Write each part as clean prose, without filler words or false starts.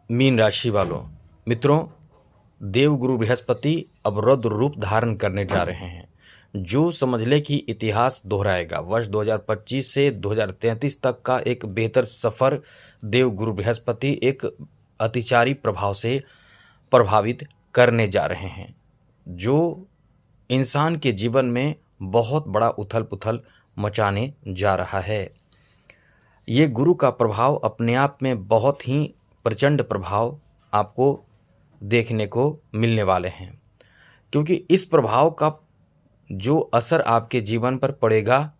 Mean राशि वालों, मित्रों, देवगुरु बृहस्पति अब रौद्र रूप धारण करने जा रहे हैं, जो समझ ले कि इतिहास दोहराएगा। वर्ष 2025 से 2033 तक का एक बेहतर सफर देवगुरु बृहस्पति एक अतिचारी प्रभाव से प्रभावित करने जा रहे हैं, जो इंसान के जीवन में बहुत बड़ा उथल पुथल मचाने जा रहा है। ये गुरु का प्रभाव अपने आप में बहुत ही प्रचंड प्रभाव आपको देखने को मिलने वाले हैं, क्योंकि इस प्रभाव का जो असर आपके जीवन पर पड़ेगा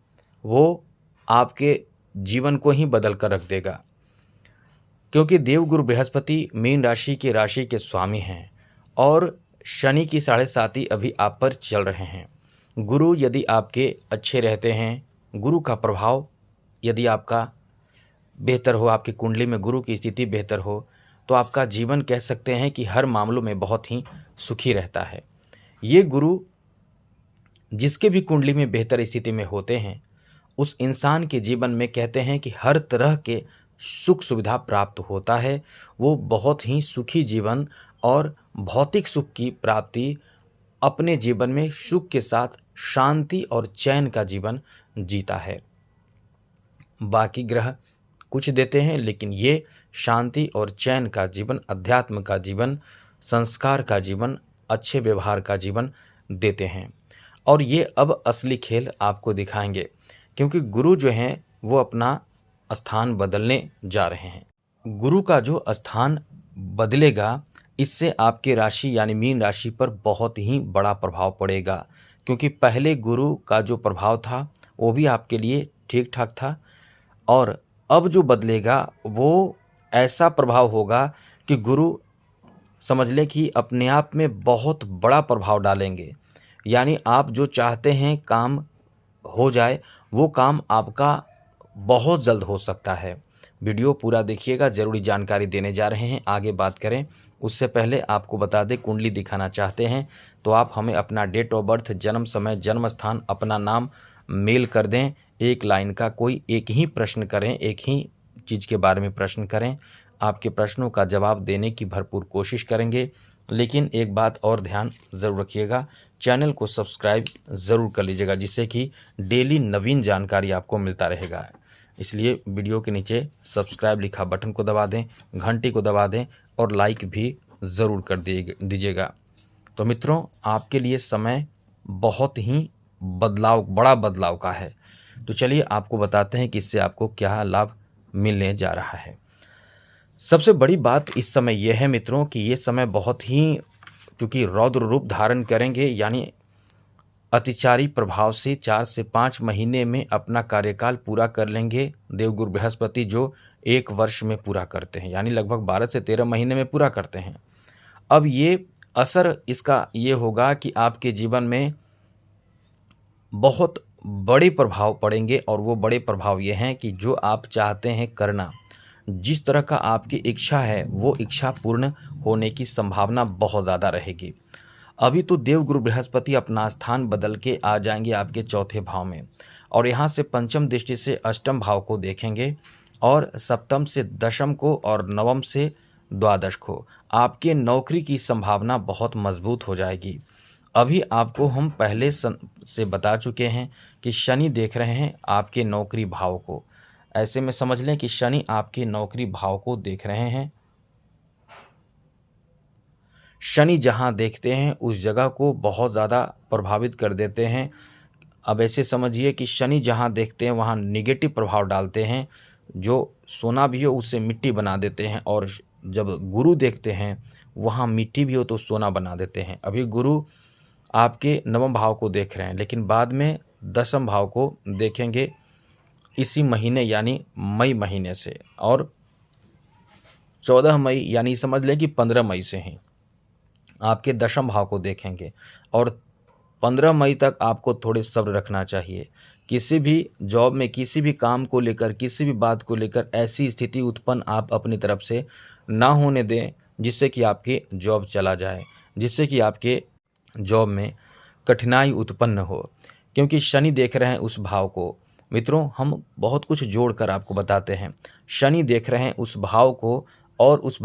वो आपके जीवन को ही बदल कर रख देगा। क्योंकि देवगुरु बृहस्पति मीन राशि के स्वामी हैं और शनि की 7.5 अभी आप पर चल रहे हैं। गुरु यदि आपके अच्छे रहते हैं, गुरु का प्रभाव यदि आपका बेहतर हो, आपकी कुंडली में गुरु की स्थिति बेहतर हो, तो आपका जीवन कह सकते हैं कि हर मामलों में बहुत ही सुखी रहता है। ये गुरु जिसके भी कुंडली में बेहतर स्थिति में होते हैं, उस इंसान के जीवन में कहते हैं कि हर तरह के सुख सुविधा प्राप्त होता है। वो बहुत ही सुखी जीवन और भौतिक सुख की प्राप्ति अपने जीवन में सुख के साथ शांति और चैन का जीवन जीता है। बाकी ग्रह कुछ देते हैं, लेकिन ये शांति और चैन का जीवन, अध्यात्म का जीवन, संस्कार का जीवन, अच्छे व्यवहार का जीवन देते हैं। और ये अब असली खेल आपको दिखाएंगे, क्योंकि गुरु जो हैं वो अपना स्थान बदलने जा रहे हैं। गुरु का जो स्थान बदलेगा, इससे आपकी राशि यानी मीन राशि पर बहुत ही बड़ा प्रभाव पड़ेगा, क्योंकि पहले गुरु का जो प्रभाव था वो भी आपके लिए ठीक ठाक था, और अब जो बदलेगा वो ऐसा प्रभाव होगा कि गुरु समझ लें कि अपने आप में बहुत बड़ा प्रभाव डालेंगे। यानी आप जो चाहते हैं काम हो जाए, वो काम आपका बहुत जल्द हो सकता है। वीडियो पूरा देखिएगा, ज़रूरी जानकारी देने जा रहे हैं। आगे बात करें उससे पहले आपको बता दें, कुंडली दिखाना चाहते हैं तो आप हमें अपना डेट ऑफ बर्थ, जन्म समय, जन्म स्थान, अपना नाम मेल कर दें। एक लाइन का कोई एक ही प्रश्न करें, एक ही चीज़ के बारे में प्रश्न करें। आपके प्रश्नों का जवाब देने की भरपूर कोशिश करेंगे। लेकिन एक बात और ध्यान ज़रूर रखिएगा, चैनल को सब्सक्राइब ज़रूर कर लीजिएगा, जिससे कि डेली नवीन जानकारी आपको मिलता रहेगा। इसलिए वीडियो के नीचे सब्सक्राइब लिखा बटन को दबा दें, घंटी को दबा दें और लाइक भी ज़रूर कर दीजिएगा। तो मित्रों, आपके लिए समय बहुत ही बड़ा बदलाव का है। तो चलिए आपको बताते हैं कि इससे आपको क्या लाभ मिलने जा रहा है। सबसे बड़ी बात इस समय यह है मित्रों कि ये समय बहुत ही, चूँकि रौद्र रूप धारण करेंगे, यानी अतिचारी प्रभाव से 4 से 5 महीने में अपना कार्यकाल पूरा कर लेंगे देवगुरु बृहस्पति, जो 1 वर्ष में पूरा करते हैं, यानी लगभग 12 से 13 महीने में पूरा करते हैं। अब ये असर इसका ये होगा कि आपके जीवन में बहुत बड़े प्रभाव पड़ेंगे, और वो बड़े प्रभाव ये हैं कि जो आप चाहते हैं करना, जिस तरह का आपकी इच्छा है, वो इच्छा पूर्ण होने की संभावना बहुत ज़्यादा रहेगी। अभी तो देवगुरु बृहस्पति अपना स्थान बदल के आ जाएंगे आपके चौथे भाव में, और यहाँ से पंचम दृष्टि से अष्टम भाव को देखेंगे, और सप्तम से दशम को और नवम से द्वादश को। आपके नौकरी की संभावना बहुत मजबूत हो जाएगी। अभी आपको हम पहले से बता चुके हैं कि शनि देख रहे हैं आपके नौकरी भाव को। ऐसे में समझ लें कि शनि आपके नौकरी भाव को देख रहे हैं। शनि जहां देखते हैं उस जगह को बहुत ज़्यादा प्रभावित कर देते हैं। अब ऐसे समझिए कि शनि जहां देखते हैं वहां निगेटिव प्रभाव डालते हैं। जो सोना भी हो उसे मिट्टी बना देते हैं, और जब गुरु देखते हैं वहां मिट्टी भी हो तो सोना बना देते हैं। अभी गुरु आपके नवम भाव को देख रहे हैं, लेकिन बाद में दशम भाव को देखेंगे इसी महीने, यानी मई महीने से, और 14 मई यानी समझ लें कि 15 मई से ही आपके दशम भाव को देखेंगे। और 15 मई तक आपको थोड़े सब्र रखना चाहिए। किसी भी जॉब में, किसी भी काम को लेकर, किसी भी बात को लेकर ऐसी स्थिति उत्पन्न आप अपनी तरफ से ना होने दें जिससे कि आपकी जॉब चला जाए, जिससे कि आपके जॉब में कठिनाई उत्पन्न हो, क्योंकि शनि देख रहे हैं उस भाव को। मित्रों, हम बहुत कुछ जोड़कर आपको बताते हैं। शनि देख रहे हैं उस भाव को और उस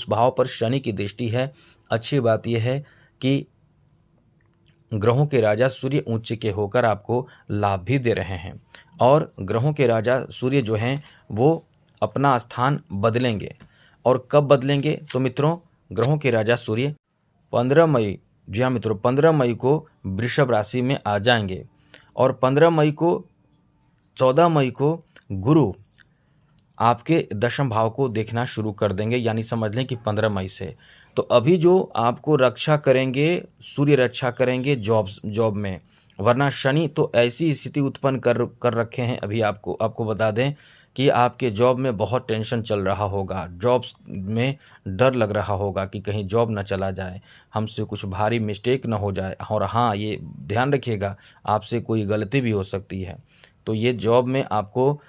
भाव पर शनि की दृष्टि है। अच्छी बात यह है कि ग्रहों के राजा सूर्य उच्च के होकर आपको लाभ भी दे रहे हैं और ग्रहों के राजा सूर्य जो हैं वो अपना स्थान बदलेंगे। और कब बदलेंगे? तो मित्रों, ग्रहों के राजा सूर्य 15 मई, जी हाँ मित्रों, 15 मई को वृषभ राशि में आ जाएंगे और 15 मई को 14 मई को गुरु आपके दशम भाव को देखना शुरू कर देंगे, यानी समझ लें कि 15 मई से। तो अभी जो आपको रक्षा करेंगे, सूर्य रक्षा करेंगे जॉब में, वरना शनि तो ऐसी स्थिति उत्पन्न कर रखे हैं। अभी आपको बता दें कि आपके जॉब में बहुत टेंशन चल रहा होगा, जॉब्स में डर लग रहा होगा कि कहीं जॉब ना चला जाए, हमसे कुछ भारी मिस्टेक ना हो जाए। और हाँ, ये ध्यान रखिएगा, आपसे कोई गलती भी हो सकती है। तो ये जॉब में आपको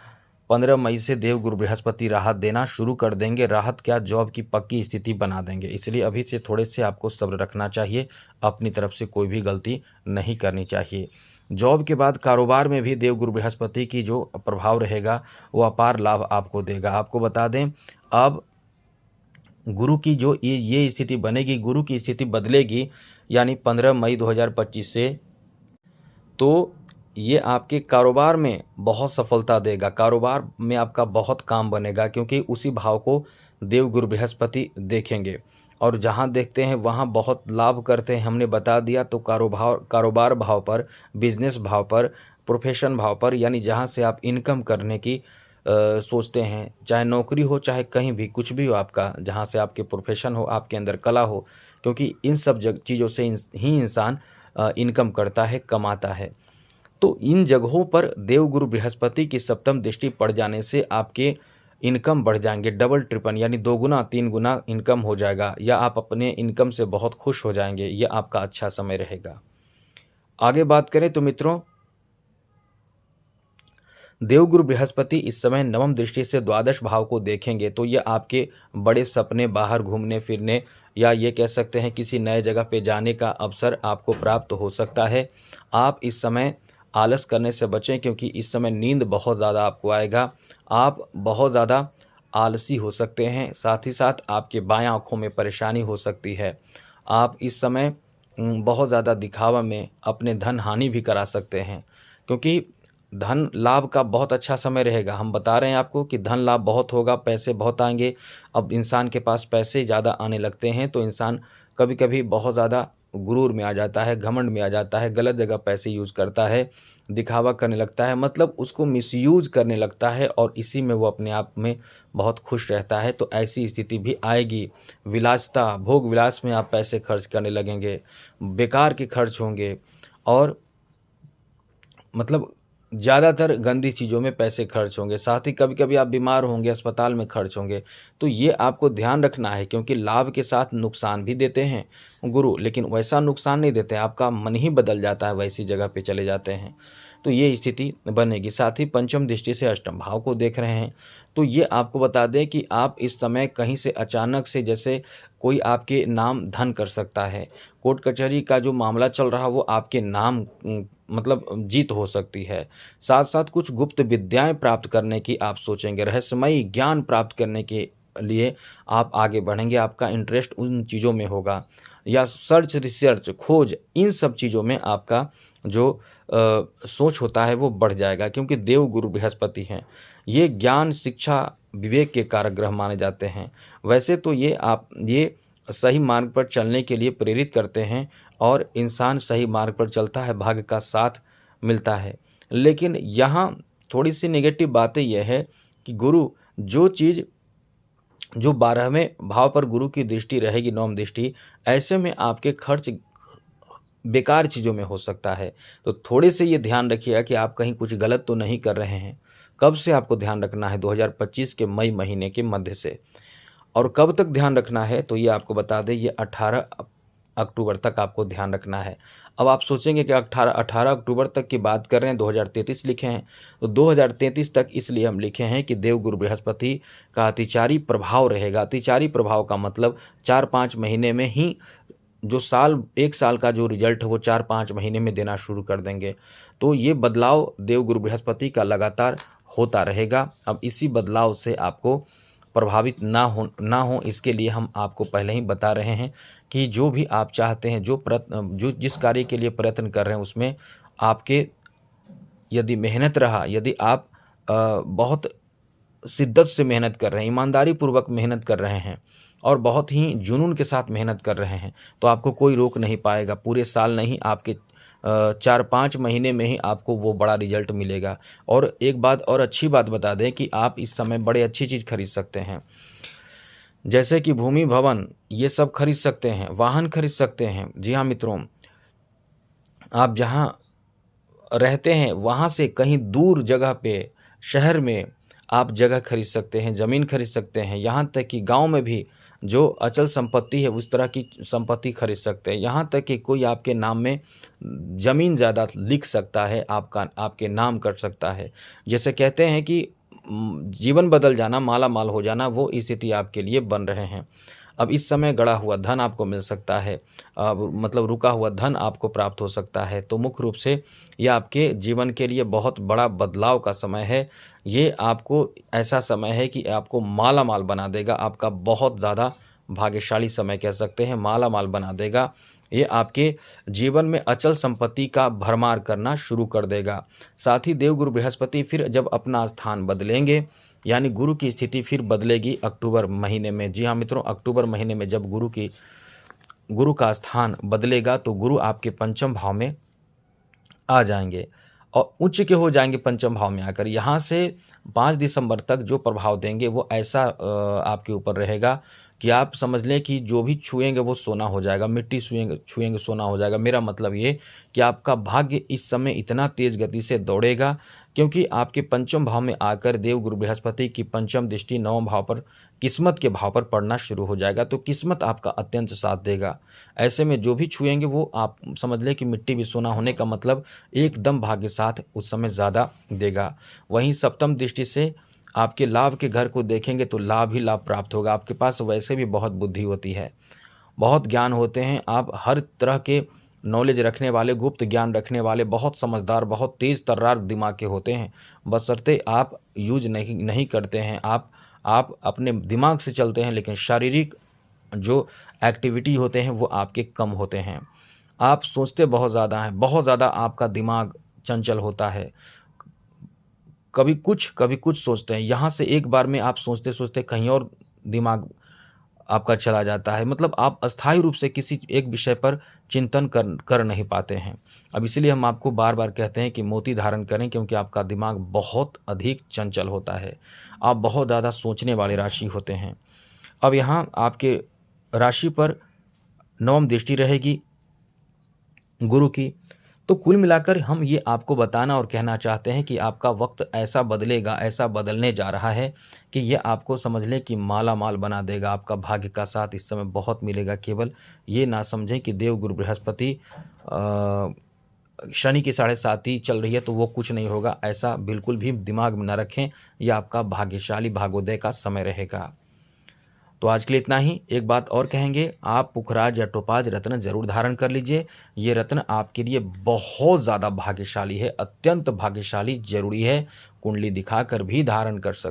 15 मई से देवगुरु बृहस्पति राहत देना शुरू कर देंगे। राहत क्या, जॉब की पक्की स्थिति बना देंगे। इसलिए अभी से थोड़े से आपको सब्र रखना चाहिए, अपनी तरफ से कोई भी गलती नहीं करनी चाहिए। जॉब के बाद कारोबार में भी देवगुरु बृहस्पति की जो प्रभाव रहेगा वो अपार लाभ आपको देगा। आपको बता दें, अब गुरु की जो ये स्थिति बनेगी, गुरु की स्थिति बदलेगी, यानी 15 मई 2025 से, तो ये आपके कारोबार में बहुत सफलता देगा। कारोबार में आपका बहुत काम बनेगा, क्योंकि उसी भाव को देवगुरु बृहस्पति देखेंगे और जहाँ देखते हैं वहाँ बहुत लाभ करते हैं। हमने बता दिया। तो कारोबार भाव पर, बिजनेस भाव पर, प्रोफेशन भाव पर, यानी जहाँ से आप इनकम करने की सोचते हैं, चाहे नौकरी हो, चाहे कहीं भी कुछ भी हो आपका, जहाँ से आपके प्रोफेशन हो, आपके अंदर कला हो, क्योंकि इन सब चीज़ों से ही इंसान इनकम करता है, कमाता है। तो इन जगहों पर देवगुरु बृहस्पति की सप्तम दृष्टि पड़ जाने से आपके इनकम बढ़ जाएंगे, डबल ट्रिपल, यानी 2 गुना 3 गुना इनकम हो जाएगा, या आप अपने इनकम से बहुत खुश हो जाएंगे। यह आपका अच्छा समय रहेगा। आगे बात करें तो मित्रों, देवगुरु बृहस्पति इस समय नवम दृष्टि से द्वादश भाव को देखेंगे। तो यह आपके बड़े सपने, बाहर घूमने फिरने, या ये कह सकते हैं किसी नए जगह पे जाने का अवसर आपको प्राप्त हो सकता है। आप इस समय आलस करने से बचें, क्योंकि इस समय नींद बहुत ज़्यादा आपको आएगा। आप बहुत ज़्यादा आलसी हो सकते हैं। साथ ही साथ आपके बायां आँखों में परेशानी हो सकती है। आप इस समय बहुत ज़्यादा दिखावा में अपने धन हानि भी करा सकते हैं, क्योंकि धन लाभ का बहुत अच्छा समय रहेगा। हम बता रहे हैं आपको कि धन लाभ बहुत होगा, पैसे बहुत आएंगे। अब इंसान के पास पैसे ज़्यादा आने लगते हैं तो इंसान कभी कभी बहुत ज़्यादा गुरूर में आ जाता है, घमंड में आ जाता है, गलत जगह पैसे यूज़ करता है, दिखावा करने लगता है, मतलब उसको मिसयूज़ करने लगता है और इसी में वो अपने आप में बहुत खुश रहता है। तो ऐसी स्थिति भी आएगी। विलासिता, भोग विलास में आप पैसे खर्च करने लगेंगे, बेकार के खर्च होंगे और मतलब ज़्यादातर गंदी चीज़ों में पैसे खर्च होंगे। साथ ही कभी कभी आप बीमार होंगे, अस्पताल में खर्च होंगे। तो ये आपको ध्यान रखना है, क्योंकि लाभ के साथ नुकसान भी देते हैं गुरु, लेकिन वैसा नुकसान नहीं देते, आपका मन ही बदल जाता है, वैसी जगह पे चले जाते हैं। तो ये स्थिति बनेगी। साथ ही पंचम दृष्टि से अष्टम भाव को देख रहे हैं। तो ये आपको बता दें कि आप इस समय कहीं से अचानक से, जैसे कोई आपके नाम धन कर सकता है, कोर्ट कचहरी का जो मामला चल रहा वो आपके नाम मतलब जीत हो सकती है। साथ साथ कुछ गुप्त विद्याएं प्राप्त करने की आप सोचेंगे, रहस्यमयी ज्ञान प्राप्त करने के लिए आप आगे बढ़ेंगे। आपका इंटरेस्ट उन चीज़ों में होगा, या सर्च, रिसर्च, खोज, इन सब चीज़ों में आपका जो सोच होता है वो बढ़ जाएगा, क्योंकि देव गुरु बृहस्पति हैं। ये ज्ञान, शिक्षा, विवेक के कारक ग्रह माने जाते हैं। वैसे तो ये सही मार्ग पर चलने के लिए प्रेरित करते हैं और इंसान सही मार्ग पर चलता है, भाग्य का साथ मिलता है। लेकिन यहाँ थोड़ी सी नेगेटिव बातें यह है कि गुरु जो 12वें भाव पर गुरु की दृष्टि रहेगी, नवम दृष्टि, ऐसे में आपके खर्च बेकार चीज़ों में हो सकता है। तो थोड़े से ये ध्यान रखिएगा कि आप कहीं कुछ गलत तो नहीं कर रहे हैं। कब से आपको ध्यान रखना है? 2025 के मई महीने के मध्य से। और कब तक ध्यान रखना है तो ये आपको बता दें, ये 18 अक्टूबर तक आपको ध्यान रखना है। अब आप सोचेंगे कि 18 अक्टूबर तक की बात कर रहे हैं, 2033 लिखे हैं। तो 2033 तक इसलिए हम लिखे हैं कि देवगुरु बृहस्पति का अतिचारी प्रभाव रहेगा। अतिचारी प्रभाव का मतलब 4-5 महीने में ही जो एक साल का जो रिजल्ट है वो 4-5 महीने में देना शुरू कर देंगे। तो ये बदलाव देवगुरु बृहस्पति का लगातार होता रहेगा। अब इसी बदलाव से आपको प्रभावित ना हो इसके लिए हम आपको पहले ही बता रहे हैं कि जो भी आप चाहते हैं, जो जिस कार्य के लिए प्रयत्न कर रहे हैं उसमें आपके यदि मेहनत रहा, यदि आप बहुत शिद्दत से मेहनत कर रहे हैं, ईमानदारी पूर्वक मेहनत कर रहे हैं और बहुत ही जुनून के साथ मेहनत कर रहे हैं, तो आपको कोई रोक नहीं पाएगा। पूरे साल नहीं, आपके 4-5 महीने में ही आपको वो बड़ा रिजल्ट मिलेगा। और एक बात और अच्छी बात बता दें कि आप इस समय बड़े अच्छी चीज़ खरीद सकते हैं, जैसे कि भूमि, भवन, ये सब खरीद सकते हैं, वाहन खरीद सकते हैं। जी हाँ मित्रों, आप जहाँ रहते हैं वहाँ से कहीं दूर जगह पे, शहर में आप जगह खरीद सकते हैं, ज़मीन खरीद सकते हैं। यहाँ तक कि गाँव में भी जो अचल संपत्ति है उस तरह की संपत्ति खरीद सकते हैं। यहाँ तक कि कोई आपके नाम में ज़मीन ज़्यादा लिख सकता है, आपके नाम कर सकता है। जैसे कहते हैं कि जीवन बदल जाना, माला माल हो जाना, वो स्थिति आपके लिए बन रहे हैं। अब इस समय गड़ा हुआ धन आपको मिल सकता है, मतलब रुका हुआ धन आपको प्राप्त हो सकता है। तो मुख्य रूप से ये आपके जीवन के लिए बहुत बड़ा बदलाव का समय है। ये आपको ऐसा समय है कि आपको माला माल बना देगा, आपका बहुत ज़्यादा भाग्यशाली समय कह सकते हैं, माला माल बना देगा। ये आपके जीवन में अचल संपत्ति का भरमार करना शुरू कर देगा। साथ ही देवगुरु बृहस्पति फिर जब अपना स्थान बदलेंगे, यानी गुरु की स्थिति फिर बदलेगी अक्टूबर महीने में। जी हाँ मित्रों, अक्टूबर महीने में जब गुरु का स्थान बदलेगा तो गुरु आपके पंचम भाव में आ जाएंगे और उच्च के हो जाएंगे पंचम भाव में आकर। यहाँ से 5 दिसंबर तक जो प्रभाव देंगे वो ऐसा आपके ऊपर रहेगा कि आप समझ लें कि जो भी छुएंगे वो सोना हो जाएगा, मिट्टी छुएंगे सोना हो जाएगा। मेरा मतलब ये कि आपका भाग्य इस समय इतना तेज गति से दौड़ेगा, क्योंकि आपके पंचम भाव में आकर देवगुरु बृहस्पति की पंचम दृष्टि 9वें भाव पर, किस्मत के भाव पर पड़ना शुरू हो जाएगा। तो किस्मत आपका अत्यंत साथ देगा। ऐसे में जो भी छुएंगे वो आप समझ लें कि मिट्टी भी सोना होने का मतलब एकदम भाग्य साथ उस समय ज़्यादा देगा। वहीं सप्तम दृष्टि से आपके लाभ के घर को देखेंगे तो लाभ ही लाभ प्राप्त होगा। आपके पास वैसे भी बहुत बुद्धि होती है, बहुत ज्ञान होते हैं, आप हर तरह के नॉलेज रखने वाले, गुप्त ज्ञान रखने वाले, बहुत समझदार, बहुत तेज़ तर्रार दिमाग के होते हैं, बशर्ते आप यूज नहीं करते हैं। आप अपने दिमाग से चलते हैं, लेकिन शारीरिक जो एक्टिविटी होते हैं वो आपके कम होते हैं। आप सोचते बहुत ज़्यादा हैं, बहुत ज़्यादा आपका दिमाग चंचल होता है। कभी कुछ सोचते हैं, यहाँ से एक बार में आप सोचते सोचते कहीं और दिमाग आपका चला जाता है। मतलब आप अस्थायी रूप से किसी एक विषय पर चिंतन कर नहीं पाते हैं। अब इसीलिए हम आपको बार बार कहते हैं कि मोती धारण करें, क्योंकि आपका दिमाग बहुत अधिक चंचल होता है, आप बहुत ज़्यादा सोचने वाले राशि होते हैं। अब यहाँ आपके राशि पर 9वीं दृष्टि रहेगी गुरु की। तो कुल मिलाकर हम ये आपको बताना और कहना चाहते हैं कि आपका वक्त ऐसा बदलेगा, ऐसा बदलने जा रहा है कि ये आपको समझ लें कि माला माल बना देगा। आपका भाग्य का साथ इस समय बहुत मिलेगा। केवल ये ना समझें कि देवगुरु बृहस्पति शनि की 7.5 चल रही है तो वो कुछ नहीं होगा, ऐसा बिल्कुल भी दिमाग में न रखें। यह आपका भाग्यशाली भाग्योदय का समय रहेगा। तो आज के लिए इतना ही। एक बात और कहेंगे, आप पुखराज या टोपाज रत्न जरूर धारण कर लीजिए। ये रत्न आपके लिए बहुत ज़्यादा भाग्यशाली है, अत्यंत भाग्यशाली, जरूरी है। कुंडली दिखाकर भी धारण कर सकते